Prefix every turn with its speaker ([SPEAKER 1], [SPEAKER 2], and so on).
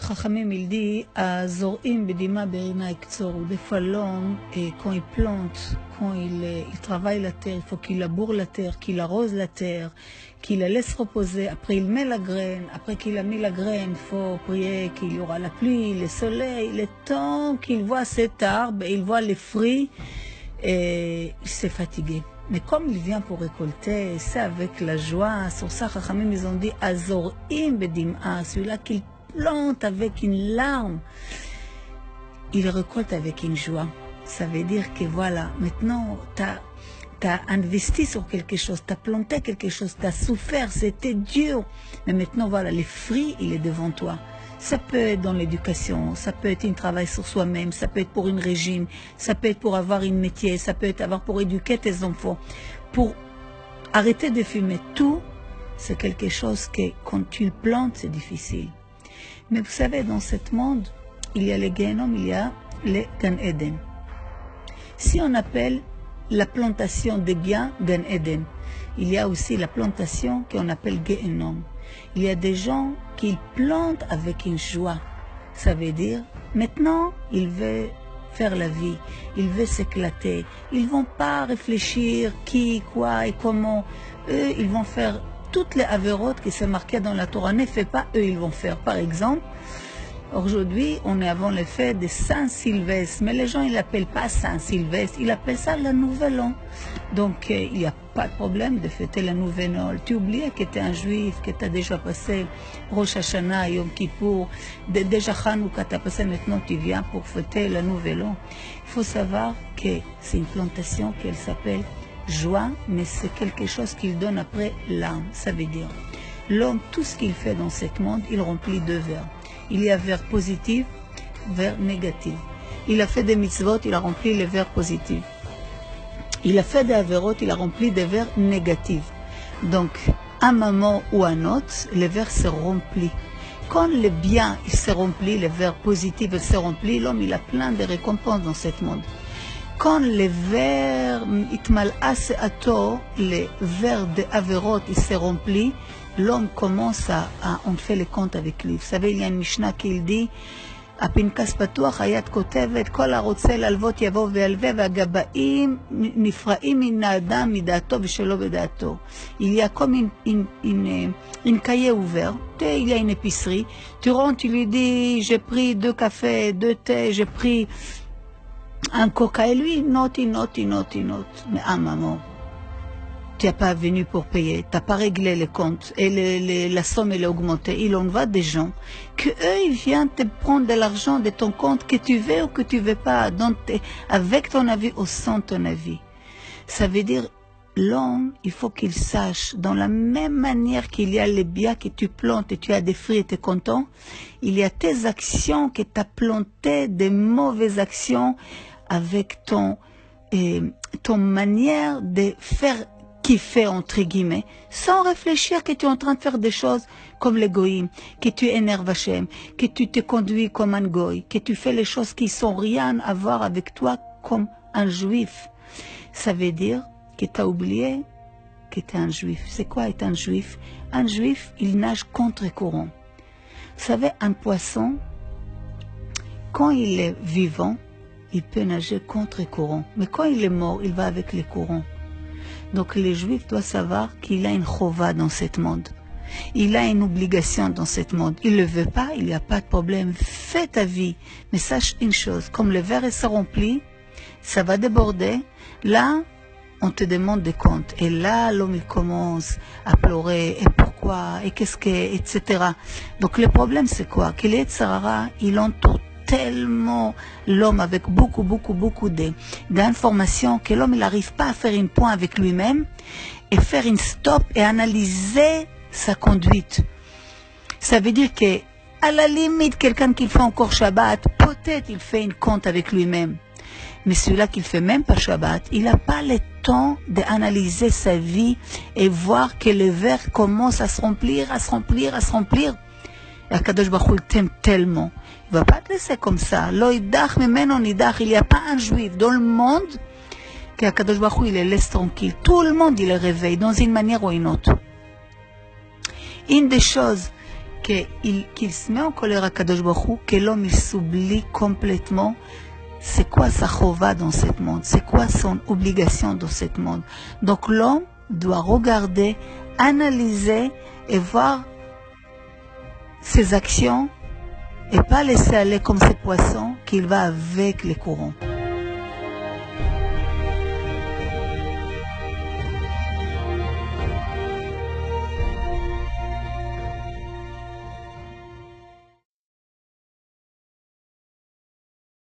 [SPEAKER 1] Chachamim, il dit à Zorim Bedima Berina Ektsor, des fois l'homme, quand il plante, quand il travaille la terre, il faut qu'il laboure la terre, qu'il arrose la terre, qu'il la laisse reposer. Après, il met la graine. Après qu'il a mis la graine, il faut prier qu'il y aura la pluie, le soleil, le temps qu'il voit cet arbre, il voit les fruits, et il s'est fatigué. Mais comme il vient pour récolter, c'est avec la joie. Sur ça, Chachamim, ils ont dit Azorim Bedim'a, celui-là qu'il plante avec une larme, il récolte avec une joie. Ça veut dire que voilà, maintenant, t'as investi sur quelque chose, t'as planté quelque chose, t'as souffert, c'était dur. Mais maintenant, voilà, les fruits, il est devant toi. Ça peut être dans l'éducation, ça peut être un travail sur soi-même, ça peut être pour un régime, ça peut être pour avoir un métier, ça peut être pour éduquer tes enfants, pour arrêter de fumer. Tout, c'est quelque chose que quand tu le plantes, c'est difficile. Mais vous savez, dans ce monde, il y a les Gehenom, il y a les Gan Eden. Si on appelle la plantation de bien Gan Eden, il y a aussi la plantation qu'on appelle Gehenom. Il y a des gens qui plantent avec une joie. Ça veut dire, maintenant, ils veulent faire la vie, ils veulent s'éclater. Ils ne vont pas réfléchir qui, quoi et comment. Eux, ils vont faire toutes les avérotes qui sont marquées dans la Torah. Ne fait pas, eux, ils vont faire. Par exemple, aujourd'hui, on est avant le fête de Saint-Sylvestre, mais les gens, ils l'appellent pas Saint-Sylvestre, ils appellent ça le Nouvel An. Donc, il n'y a pas de problème de fêter le Nouvel An. Tu oublies que tu es un juif, que tu as déjà passé Rosh Hashanah, Yom Kippour, déjà Hanouka, tu as passé, maintenant tu viens pour fêter le Nouvel An. Il faut savoir que c'est une plantation qu'elle s'appelle joie, mais c'est quelque chose qu'il donne après l'âme. Ça veut dire, l'homme, tout ce qu'il fait dans ce monde, il remplit deux vers. Il y a vers positif, vers négatif. Il a fait des mitzvot, il a rempli les vers positifs. Il a fait des averot, il a rempli des vers négatifs. Donc, à un moment ou à un autre, les vers se remplissent. Quand le bien il se remplit, les vers positifs se remplissent, l'homme il a plein de récompenses dans ce monde. Quand les vers itmal'as ato, les vers de averot, il se remplit, l'homme commence on fait les comptes avec lui. Vous savez, il y a une Mishnah qui dit, הפנקס פתוח, היד כותבת, כל הרוצה להלוות יבוא וילווה, והגבאים נפרעים מן האדם מדעתו ושלא בדעתו. Il y a comme une cahier ouvert, il y a une épicerie, tu rentres, tu lui dis, j'ai pris 2 cafés, 2 thés, j'ai pris un coca, et lui, note. Mais maman, tu n'es pas venu pour payer, tu n'as pas réglé les comptes et la somme elle est augmentée. Il en va des gens que eux ils viennent te prendre de l'argent de ton compte que tu veux ou que tu veux pas, donc avec ton avis ou sans ton avis. Ça veut dire l'homme, il faut qu'il sache, dans la même manière qu'il y a les biens que tu plantes et tu as des fruits et tu es content, il y a tes actions que tu as plantées, des mauvaises actions avec ton manière de faire kiffer entre guillemets, sans réfléchir que tu es en train de faire des choses comme les goïms, que tu énerves Hachem, que tu te conduis comme un goï, que tu fais les choses qui sont rien à voir avec toi comme un juif. Ça veut dire que tu as oublié que tu es un juif. C'est quoi être un juif? Un juif, il nage contre courant. Vous savez, un poisson, quand il est vivant, il peut nager contre courant. Mais quand il est mort, il va avec les courants. Donc les juifs doivent savoir qu'il a une chova dans ce monde. Il a une obligation dans ce monde. Il ne le veut pas, il n'y a pas de problème. Fais ta vie. Mais sache une chose, comme le verre est rempli, ça va déborder. Là, on te demande des comptes. Et là, l'homme il commence à pleurer. Et pourquoi? Et qu'est-ce que... etc. Donc le problème c'est quoi? Que les Tzarara, il entoure tellement l'homme avec beaucoup d'informations que l'homme il n'arrive pas à faire un point avec lui-même et faire une stop et analyser sa conduite. Ça veut dire que à la limite quelqu'un qui fait encore Shabbat, peut-être il fait une compte avec lui-même. Mais celui-là qui ne fait même pas Shabbat, il n'a pas le temps d'analyser sa vie et voir que le verre commence à se remplir. Et Akadosh Baruch Hu t'aime tellement. Il ne va pas te laisser comme ça. Lo idach memeno nidach. Il n'y a pas un juif dans le monde que Akadosh Baruch Hu il les laisse tranquille. Tout le monde il les réveille dans une manière ou une autre. Une des choses qu'il se met en colère à Kadosh Baruch Hu, que l'homme il s'oublie complètement. C'est quoi sa chova dans ce monde? C'est quoi son obligation dans ce monde? Donc l'homme doit regarder, analyser et voir ses actions et pas laisser aller comme ces poissons qu'il va avec les courants.